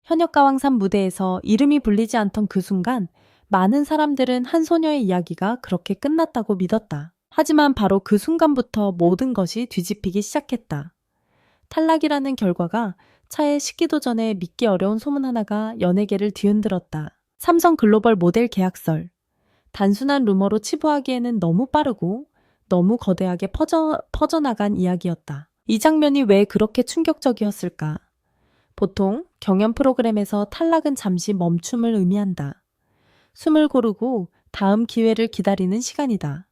현역가왕산 무대에서 이름이 불리지 않던 그 순간 많은 사람들은 한 소녀의 이야기가 그렇게 끝났다고 믿었다. 하지만 바로 그 순간부터 모든 것이 뒤집히기 시작했다. 탈락이라는 결과가 차에 식기도 전에 믿기 어려운 소문 하나가 연예계를 뒤흔들었다. 삼성 글로벌 모델 계약설. 단순한 루머로 치부하기에는 너무 빠르고 너무 거대하게 퍼져나간 이야기였다. 이 장면이 왜 그렇게 충격적이었을까? 보통 경연 프로그램에서 탈락은 잠시 멈춤을 의미한다. 숨을 고르고 다음 기회를 기다리는 시간이다.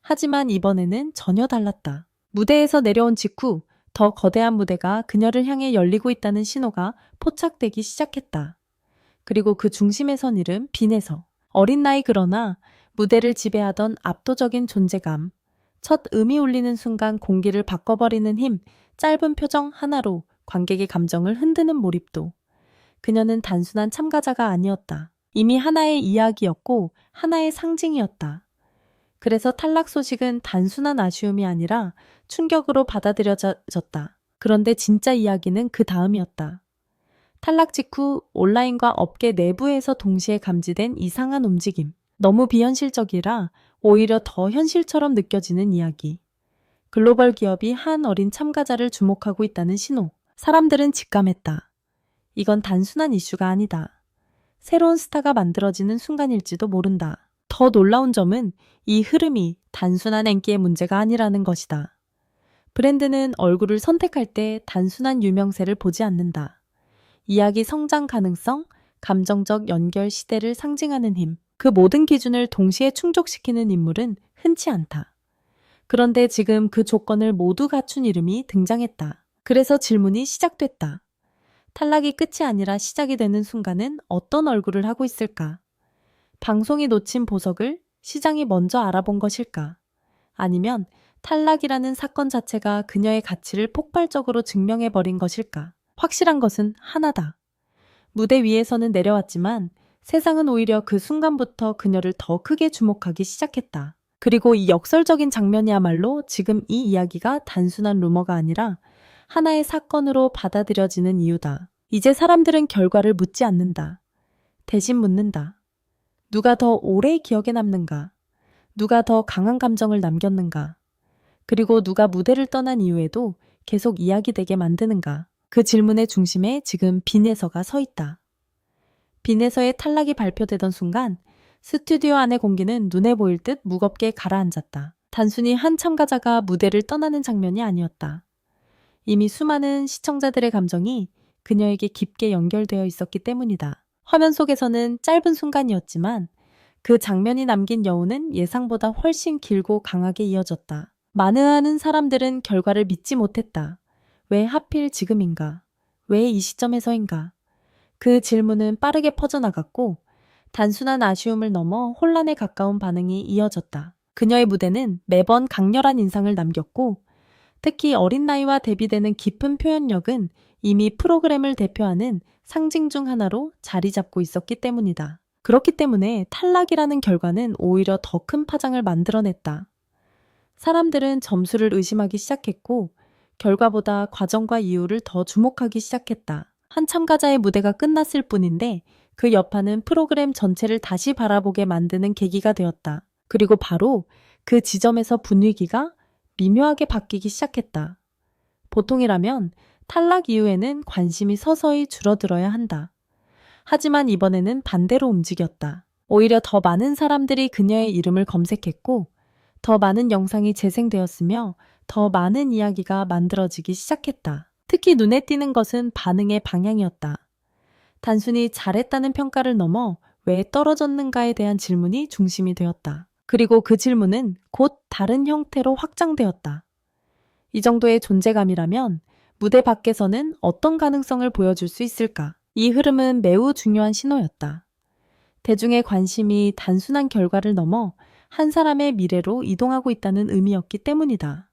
하지만 이번에는 전혀 달랐다. 무대에서 내려온 직후 더 거대한 무대가 그녀를 향해 열리고 있다는 신호가 포착되기 시작했다. 그리고 그 중심에 선 이름 빈에서. 어린 나이 그러나 무대를 지배하던 압도적인 존재감. 첫 음이 울리는 순간 공기를 바꿔버리는 힘, 짧은 표정 하나로 관객의 감정을 흔드는 몰입도. 그녀는 단순한 참가자가 아니었다. 이미 하나의 이야기였고 하나의 상징이었다. 그래서 탈락 소식은 단순한 아쉬움이 아니라 충격으로 받아들여졌다. 그런데 진짜 이야기는 그 다음이었다. 탈락 직후 온라인과 업계 내부에서 동시에 감지된 이상한 움직임. 너무 비현실적이라 오히려 더 현실처럼 느껴지는 이야기. 글로벌 기업이 한 어린 참가자를 주목하고 있다는 신호. 사람들은 직감했다. 이건 단순한 이슈가 아니다. 새로운 스타가 만들어지는 순간일지도 모른다. 더 놀라운 점은 이 흐름이 단순한 인기의 문제가 아니라는 것이다. 브랜드는 얼굴을 선택할 때 단순한 유명세를 보지 않는다. 이야기 성장 가능성, 감정적 연결 시대를 상징하는 힘, 그 모든 기준을 동시에 충족시키는 인물은 흔치 않다. 그런데 지금 그 조건을 모두 갖춘 이름이 등장했다. 그래서 질문이 시작됐다. 탈락이 끝이 아니라 시작이 되는 순간은 어떤 얼굴을 하고 있을까? 방송이 놓친 보석을 시장이 먼저 알아본 것일까? 아니면 탈락이라는 사건 자체가 그녀의 가치를 폭발적으로 증명해버린 것일까? 확실한 것은 하나다. 무대 위에서는 내려왔지만 세상은 오히려 그 순간부터 그녀를 더 크게 주목하기 시작했다. 그리고 이 역설적인 장면이야말로 지금 이 이야기가 단순한 루머가 아니라 하나의 사건으로 받아들여지는 이유다. 이제 사람들은 결과를 묻지 않는다. 대신 묻는다. 누가 더 오래 기억에 남는가? 누가 더 강한 감정을 남겼는가? 그리고 누가 무대를 떠난 이후에도 계속 이야기되게 만드는가? 그 질문의 중심에 지금 빈에서가 서 있다. 빈에서의 탈락이 발표되던 순간 스튜디오 안의 공기는 눈에 보일 듯 무겁게 가라앉았다. 단순히 한 참가자가 무대를 떠나는 장면이 아니었다. 이미 수많은 시청자들의 감정이 그녀에게 깊게 연결되어 있었기 때문이다. 화면 속에서는 짧은 순간이었지만 그 장면이 남긴 여운은 예상보다 훨씬 길고 강하게 이어졌다. 많은 사람들은 결과를 믿지 못했다. 왜 하필 지금인가? 왜 이 시점에서인가? 그 질문은 빠르게 퍼져나갔고 단순한 아쉬움을 넘어 혼란에 가까운 반응이 이어졌다. 그녀의 무대는 매번 강렬한 인상을 남겼고 특히 어린 나이와 대비되는 깊은 표현력은 이미 프로그램을 대표하는 상징 중 하나로 자리 잡고 있었기 때문이다. 그렇기 때문에 탈락이라는 결과는 오히려 더 큰 파장을 만들어냈다. 사람들은 점수를 의심하기 시작했고 결과보다 과정과 이유를 더 주목하기 시작했다. 한 참가자의 무대가 끝났을 뿐인데 그 여파는 프로그램 전체를 다시 바라보게 만드는 계기가 되었다. 그리고 바로 그 지점에서 분위기가 미묘하게 바뀌기 시작했다. 보통이라면 탈락 이후에는 관심이 서서히 줄어들어야 한다. 하지만 이번에는 반대로 움직였다. 오히려 더 많은 사람들이 그녀의 이름을 검색했고 더 많은 영상이 재생되었으며 더 많은 이야기가 만들어지기 시작했다. 특히 눈에 띄는 것은 반응의 방향이었다. 단순히 잘했다는 평가를 넘어 왜 떨어졌는가에 대한 질문이 중심이 되었다. 그리고 그 질문은 곧 다른 형태로 확장되었다. 이 정도의 존재감이라면 무대 밖에서는 어떤 가능성을 보여줄 수 있을까? 이 흐름은 매우 중요한 신호였다. 대중의 관심이 단순한 결과를 넘어 한 사람의 미래로 이동하고 있다는 의미였기 때문이다.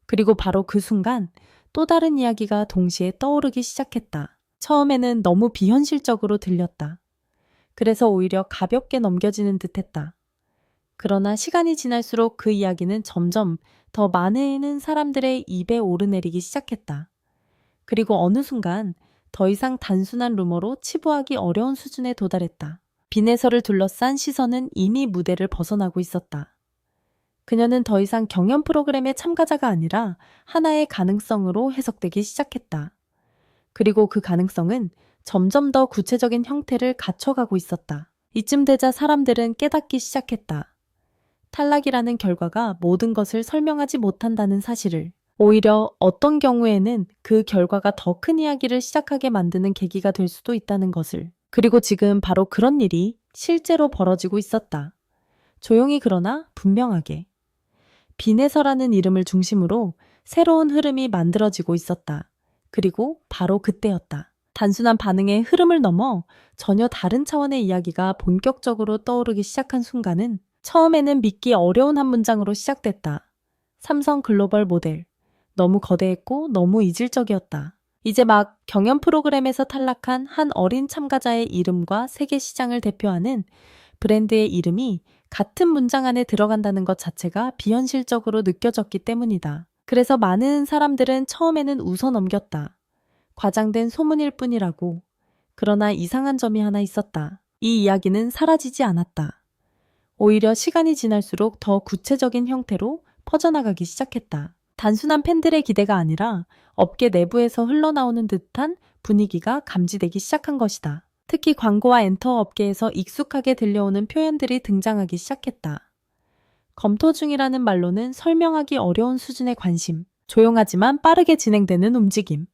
그리고 바로 그 순간 또 다른 이야기가 동시에 떠오르기 시작했다. 처음에는 너무 비현실적으로 들렸다. 그래서 오히려 가볍게 넘겨지는 듯했다. 그러나 시간이 지날수록 그 이야기는 점점 더 많은 사람들의 입에 오르내리기 시작했다. 그리고 어느 순간 더 이상 단순한 루머로 치부하기 어려운 수준에 도달했다. 빈에서를 둘러싼 시선은 이미 무대를 벗어나고 있었다. 그녀는 더 이상 경연 프로그램의 참가자가 아니라 하나의 가능성으로 해석되기 시작했다. 그리고 그 가능성은 점점 더 구체적인 형태를 갖춰가고 있었다. 이쯤 되자 사람들은 깨닫기 시작했다. 탈락이라는 결과가 모든 것을 설명하지 못한다는 사실을. 오히려 어떤 경우에는 그 결과가 더 큰 이야기를 시작하게 만드는 계기가 될 수도 있다는 것을. 그리고 지금 바로 그런 일이 실제로 벌어지고 있었다. 조용히 그러나 분명하게. 빈에서라는 이름을 중심으로 새로운 흐름이 만들어지고 있었다. 그리고 바로 그때였다. 단순한 반응의 흐름을 넘어 전혀 다른 차원의 이야기가 본격적으로 떠오르기 시작한 순간은 처음에는 믿기 어려운 한 문장으로 시작됐다. 삼성 글로벌 모델. 너무 거대했고 너무 이질적이었다. 이제 막 경연 프로그램에서 탈락한 한 어린 참가자의 이름과 세계 시장을 대표하는 브랜드의 이름이 같은 문장 안에 들어간다는 것 자체가 비현실적으로 느껴졌기 때문이다. 그래서 많은 사람들은 처음에는 웃어 넘겼다. 과장된 소문일 뿐이라고. 그러나 이상한 점이 하나 있었다. 이 이야기는 사라지지 않았다. 오히려 시간이 지날수록 더 구체적인 형태로 퍼져나가기 시작했다. 단순한 팬들의 기대가 아니라 업계 내부에서 흘러나오는 듯한 분위기가 감지되기 시작한 것이다. 특히 광고와 엔터 업계에서 익숙하게 들려오는 표현들이 등장하기 시작했다. 검토 중이라는 말로는 설명하기 어려운 수준의 관심, 조용하지만 빠르게 진행되는 움직임,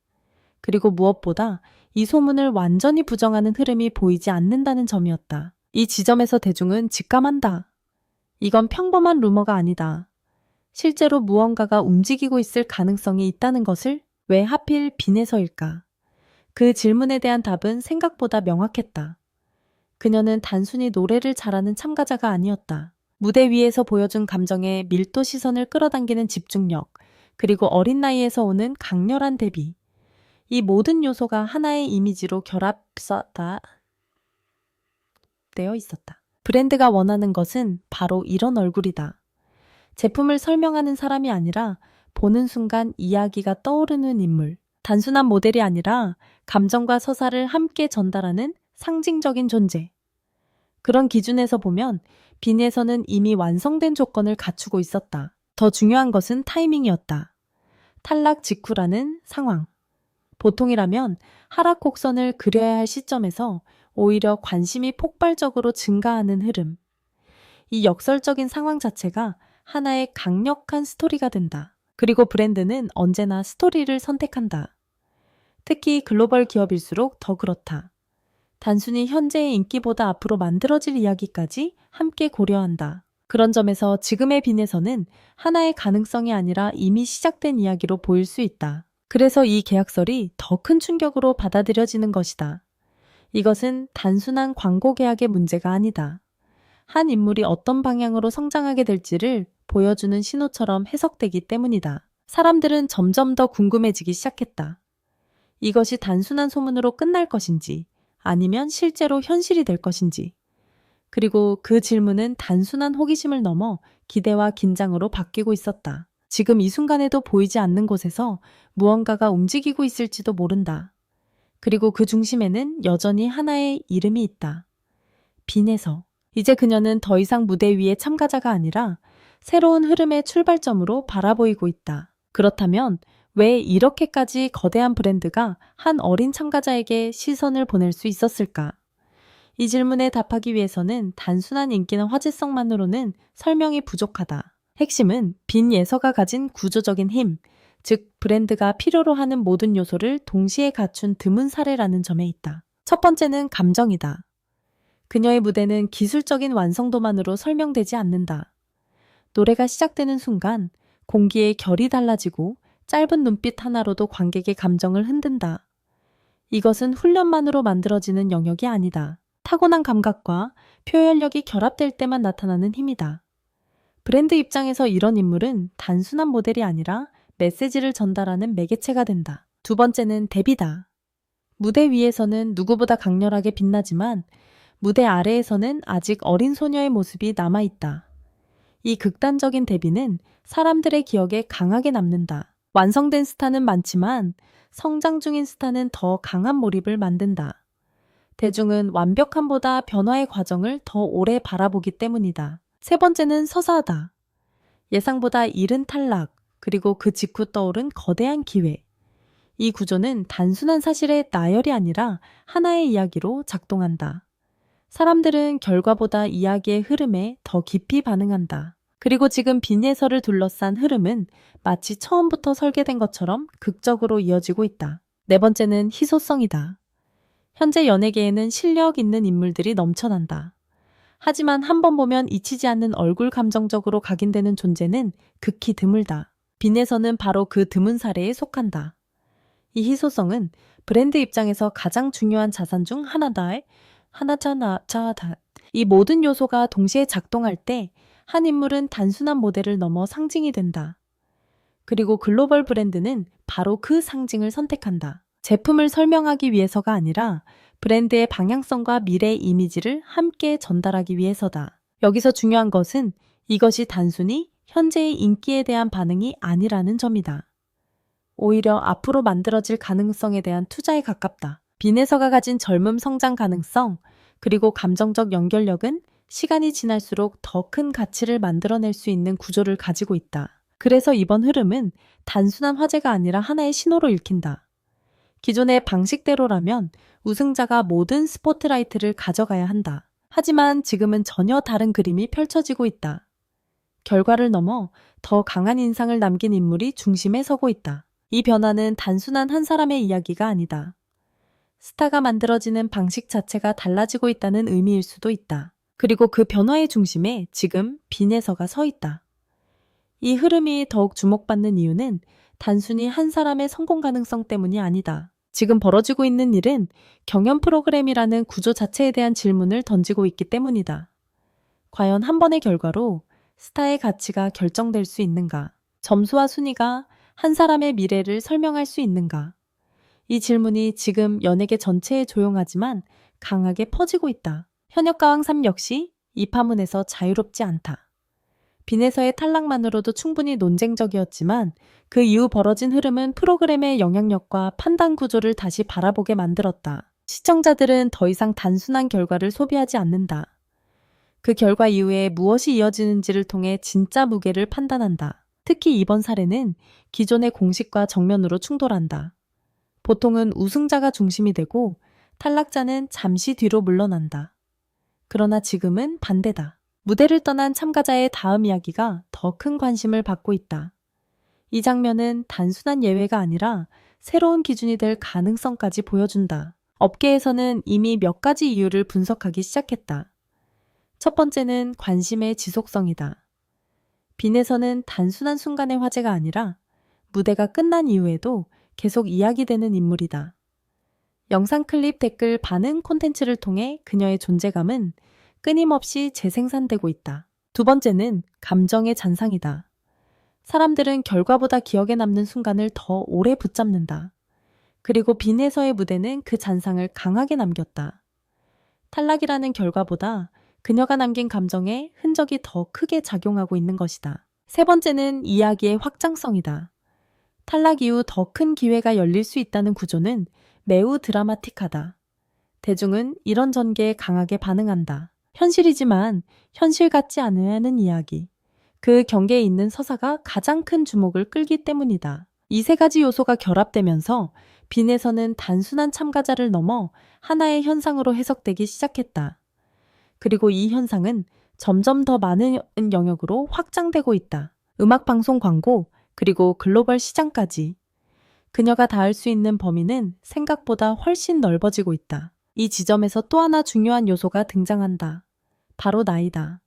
그리고 무엇보다 이 소문을 완전히 부정하는 흐름이 보이지 않는다는 점이었다. 이 지점에서 대중은 직감한다. 이건 평범한 루머가 아니다. 실제로 무언가가 움직이고 있을 가능성이 있다는 것을. 왜 하필 빈에서일까? 그 질문에 대한 답은 생각보다 명확했다. 그녀는 단순히 노래를 잘하는 참가자가 아니었다. 무대 위에서 보여준 감정의 밀도 시선을 끌어당기는 집중력, 그리고 어린 나이에서 오는 강렬한 대비. 이 모든 요소가 하나의 이미지로 결합되어 있었다. 브랜드가 원하는 것은 바로 이런 얼굴이다. 제품을 설명하는 사람이 아니라 보는 순간 이야기가 떠오르는 인물. 단순한 모델이 아니라 감정과 서사를 함께 전달하는 상징적인 존재. 그런 기준에서 보면 빈에서는 이미 완성된 조건을 갖추고 있었다. 더 중요한 것은 타이밍이었다. 탈락 직후라는 상황. 보통이라면 하락 곡선을 그려야 할 시점에서 오히려 관심이 폭발적으로 증가하는 흐름. 이 역설적인 상황 자체가 하나의 강력한 스토리가 된다. 그리고 브랜드는 언제나 스토리를 선택한다. 특히 글로벌 기업일수록 더 그렇다. 단순히 현재의 인기보다 앞으로 만들어질 이야기까지 함께 고려한다. 그런 점에서 지금의 빈에서는 하나의 가능성이 아니라 이미 시작된 이야기로 보일 수 있다. 그래서 이 계약설이 더 큰 충격으로 받아들여지는 것이다. 이것은 단순한 광고 계약의 문제가 아니다. 한 인물이 어떤 방향으로 성장하게 될지를 보여주는 신호처럼 해석되기 때문이다. 사람들은 점점 더 궁금해지기 시작했다. 이것이 단순한 소문으로 끝날 것인지, 아니면 실제로 현실이 될 것인지. 그리고 그 질문은 단순한 호기심을 넘어 기대와 긴장으로 바뀌고 있었다. 지금 이 순간에도 보이지 않는 곳에서 무언가가 움직이고 있을지도 모른다. 그리고 그 중심에는 여전히 하나의 이름이 있다. 빈에서. 이제 그녀는 더 이상 무대 위의 참가자가 아니라 새로운 흐름의 출발점으로 바라보이고 있다. 그렇다면 왜 이렇게까지 거대한 브랜드가 한 어린 참가자에게 시선을 보낼 수 있었을까? 이 질문에 답하기 위해서는 단순한 인기나 화제성만으로는 설명이 부족하다. 핵심은 빈 예서가 가진 구조적인 힘, 즉 브랜드가 필요로 하는 모든 요소를 동시에 갖춘 드문 사례라는 점에 있다. 첫 번째는 감정이다. 그녀의 무대는 기술적인 완성도만으로 설명되지 않는다. 노래가 시작되는 순간 공기의 결이 달라지고 짧은 눈빛 하나로도 관객의 감정을 흔든다. 이것은 훈련만으로 만들어지는 영역이 아니다. 타고난 감각과 표현력이 결합될 때만 나타나는 힘이다. 브랜드 입장에서 이런 인물은 단순한 모델이 아니라 메시지를 전달하는 매개체가 된다. 두 번째는 데뷔다. 무대 위에서는 누구보다 강렬하게 빛나지만 무대 아래에서는 아직 어린 소녀의 모습이 남아있다. 이 극단적인 데뷔는 사람들의 기억에 강하게 남는다. 완성된 스타는 많지만 성장 중인 스타는 더 강한 몰입을 만든다. 대중은 완벽함보다 변화의 과정을 더 오래 바라보기 때문이다. 세 번째는 서사하다. 예상보다 이른 탈락, 그리고 그 직후 떠오른 거대한 기회. 이 구조는 단순한 사실의 나열이 아니라 하나의 이야기로 작동한다. 사람들은 결과보다 이야기의 흐름에 더 깊이 반응한다. 그리고 지금 빈예설을 둘러싼 흐름은 마치 처음부터 설계된 것처럼 극적으로 이어지고 있다. 네 번째는 희소성이다. 현재 연예계에는 실력 있는 인물들이 넘쳐난다. 하지만 한 번 보면 잊히지 않는 얼굴 감정적으로 각인되는 존재는 극히 드물다. 빈에서는 바로 그 드문 사례에 속한다. 이 희소성은 브랜드 입장에서 가장 중요한 자산 중 하나다. 이 모든 요소가 동시에 작동할 때 한 인물은 단순한 모델을 넘어 상징이 된다. 그리고 글로벌 브랜드는 바로 그 상징을 선택한다. 제품을 설명하기 위해서가 아니라 브랜드의 방향성과 미래 이미지를 함께 전달하기 위해서다. 여기서 중요한 것은 이것이 단순히 현재의 인기에 대한 반응이 아니라는 점이다. 오히려 앞으로 만들어질 가능성에 대한 투자에 가깝다. 빈에서가 가진 젊음 성장 가능성, 그리고 감정적 연결력은 시간이 지날수록 더 큰 가치를 만들어낼 수 있는 구조를 가지고 있다. 그래서 이번 흐름은 단순한 화제가 아니라 하나의 신호로 읽힌다. 기존의 방식대로라면 우승자가 모든 스포트라이트를 가져가야 한다. 하지만 지금은 전혀 다른 그림이 펼쳐지고 있다. 결과를 넘어 더 강한 인상을 남긴 인물이 중심에 서고 있다. 이 변화는 단순한 한 사람의 이야기가 아니다. 스타가 만들어지는 방식 자체가 달라지고 있다는 의미일 수도 있다. 그리고 그 변화의 중심에 지금 빈에서가 서 있다. 이 흐름이 더욱 주목받는 이유는 단순히 한 사람의 성공 가능성 때문이 아니다. 지금 벌어지고 있는 일은 경연 프로그램이라는 구조 자체에 대한 질문을 던지고 있기 때문이다. 과연 한 번의 결과로 스타의 가치가 결정될 수 있는가? 점수와 순위가 한 사람의 미래를 설명할 수 있는가? 이 질문이 지금 연예계 전체에 조용하지만 강하게 퍼지고 있다. 현역가왕 3 역시 이 파문에서 자유롭지 않다. 빈에서의 탈락만으로도 충분히 논쟁적이었지만 그 이후 벌어진 흐름은 프로그램의 영향력과 판단 구조를 다시 바라보게 만들었다. 시청자들은 더 이상 단순한 결과를 소비하지 않는다. 그 결과 이후에 무엇이 이어지는지를 통해 진짜 무게를 판단한다. 특히 이번 사례는 기존의 공식과 정면으로 충돌한다. 보통은 우승자가 중심이 되고 탈락자는 잠시 뒤로 물러난다. 그러나 지금은 반대다. 무대를 떠난 참가자의 다음 이야기가 더 큰 관심을 받고 있다. 이 장면은 단순한 예외가 아니라 새로운 기준이 될 가능성까지 보여준다. 업계에서는 이미 몇 가지 이유를 분석하기 시작했다. 첫 번째는 관심의 지속성이다. 빈에서는 단순한 순간의 화제가 아니라 무대가 끝난 이후에도 계속 이야기되는 인물이다. 영상 클립 댓글 반응 콘텐츠를 통해 그녀의 존재감은 끊임없이 재생산되고 있다. 두 번째는 감정의 잔상이다. 사람들은 결과보다 기억에 남는 순간을 더 오래 붙잡는다. 그리고 빈에서의 무대는 그 잔상을 강하게 남겼다. 탈락이라는 결과보다 그녀가 남긴 감정에 흔적이 더 크게 작용하고 있는 것이다. 세 번째는 이야기의 확장성이다. 탈락 이후 더 큰 기회가 열릴 수 있다는 구조는 매우 드라마틱하다. 대중은 이런 전개에 강하게 반응한다. 현실이지만 현실 같지 않은 이야기. 그 경계에 있는 서사가 가장 큰 주목을 끌기 때문이다. 이 세 가지 요소가 결합되면서 빈에서는 단순한 참가자를 넘어 하나의 현상으로 해석되기 시작했다. 그리고 이 현상은 점점 더 많은 영역으로 확장되고 있다. 음악 방송 광고, 그리고 글로벌 시장까지. 그녀가 닿을 수 있는 범위는 생각보다 훨씬 넓어지고 있다. 이 지점에서 또 하나 중요한 요소가 등장한다. 바로 나이다.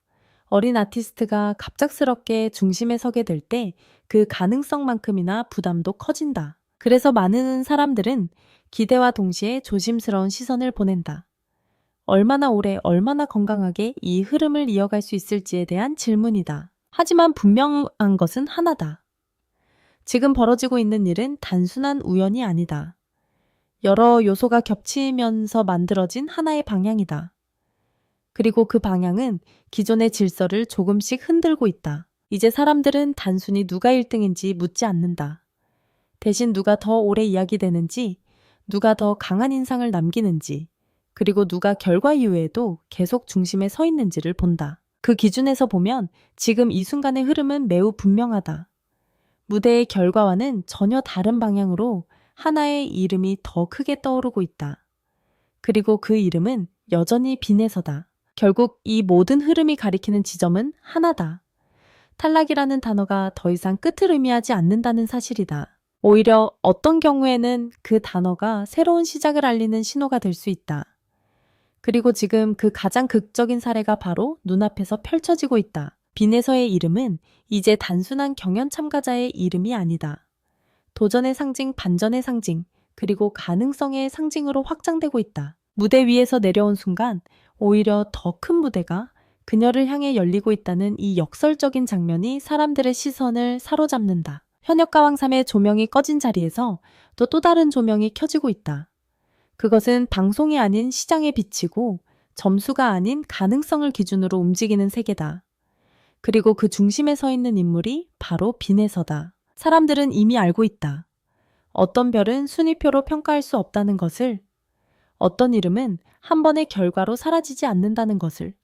어린 아티스트가 갑작스럽게 중심에 서게 될 때 그 가능성만큼이나 부담도 커진다. 그래서 많은 사람들은 기대와 동시에 조심스러운 시선을 보낸다. 얼마나 오래, 얼마나 건강하게 이 흐름을 이어갈 수 있을지에 대한 질문이다. 하지만 분명한 것은 하나다. 지금 벌어지고 있는 일은 단순한 우연이 아니다. 여러 요소가 겹치면서 만들어진 하나의 방향이다. 그리고 그 방향은 기존의 질서를 조금씩 흔들고 있다. 이제 사람들은 단순히 누가 1등인지 묻지 않는다. 대신 누가 더 오래 이야기되는지, 누가 더 강한 인상을 남기는지, 그리고 누가 결과 이후에도 계속 중심에 서 있는지를 본다. 그 기준에서 보면 지금 이 순간의 흐름은 매우 분명하다. 무대의 결과와는 전혀 다른 방향으로 하나의 이름이 더 크게 떠오르고 있다. 그리고 그 이름은 여전히 빈에서다. 결국 이 모든 흐름이 가리키는 지점은 하나다. 탈락이라는 단어가 더 이상 끝을 의미하지 않는다는 사실이다. 오히려 어떤 경우에는 그 단어가 새로운 시작을 알리는 신호가 될 수 있다. 그리고 지금 그 가장 극적인 사례가 바로 눈앞에서 펼쳐지고 있다. 빈에서의 이름은 이제 단순한 경연 참가자의 이름이 아니다. 도전의 상징, 반전의 상징, 그리고 가능성의 상징으로 확장되고 있다. 무대 위에서 내려온 순간 오히려 더 큰 무대가 그녀를 향해 열리고 있다는 이 역설적인 장면이 사람들의 시선을 사로잡는다. 현역가왕3의 조명이 꺼진 자리에서 또 다른 조명이 켜지고 있다. 그것은 방송이 아닌 시장에 비치고 점수가 아닌 가능성을 기준으로 움직이는 세계다. 그리고 그 중심에 서 있는 인물이 바로 빈에서다. 사람들은 이미 알고 있다. 어떤 별은 순위표로 평가할 수 없다는 것을, 어떤 이름은 한 번의 결과로 사라지지 않는다는 것을,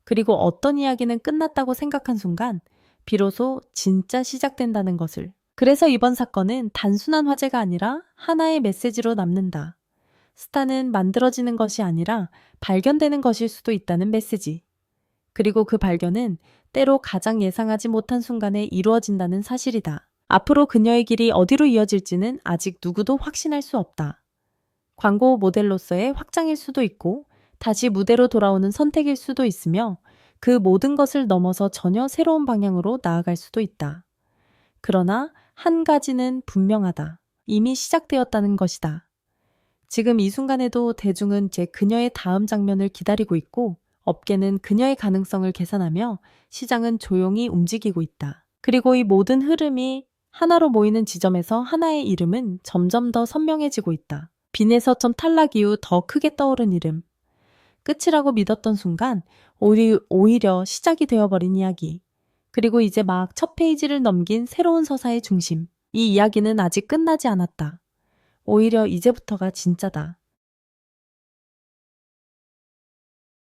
그리고 어떤 이야기는 끝났다고 생각한 순간 비로소 진짜 시작된다는 것을. 그래서 이번 사건은 단순한 화제가 아니라 하나의 메시지로 남는다. 스타는 만들어지는 것이 아니라 발견되는 것일 수도 있다는 메시지. 그리고 그 발견은 때로 가장 예상하지 못한 순간에 이루어진다는 사실이다. 앞으로 그녀의 길이 어디로 이어질지는 아직 누구도 확신할 수 없다. 광고 모델로서의 확장일 수도 있고 다시 무대로 돌아오는 선택일 수도 있으며 그 모든 것을 넘어서 전혀 새로운 방향으로 나아갈 수도 있다. 그러나 한 가지는 분명하다. 이미 시작되었다는 것이다. 지금 이 순간에도 대중은 제 그녀의 다음 장면을 기다리고 있고 업계는 그녀의 가능성을 계산하며 시장은 조용히 움직이고 있다. 그리고 이 모든 흐름이 하나로 모이는 지점에서 하나의 이름은 점점 더 선명해지고 있다. 빈에서 점 탈락 이후 더 크게 떠오른 이름. 끝이라고 믿었던 순간 오히려 시작이 되어버린 이야기. 그리고 이제 막 첫 페이지를 넘긴 새로운 서사의 중심. 이 이야기는 아직 끝나지 않았다. 오히려 이제부터가 진짜다.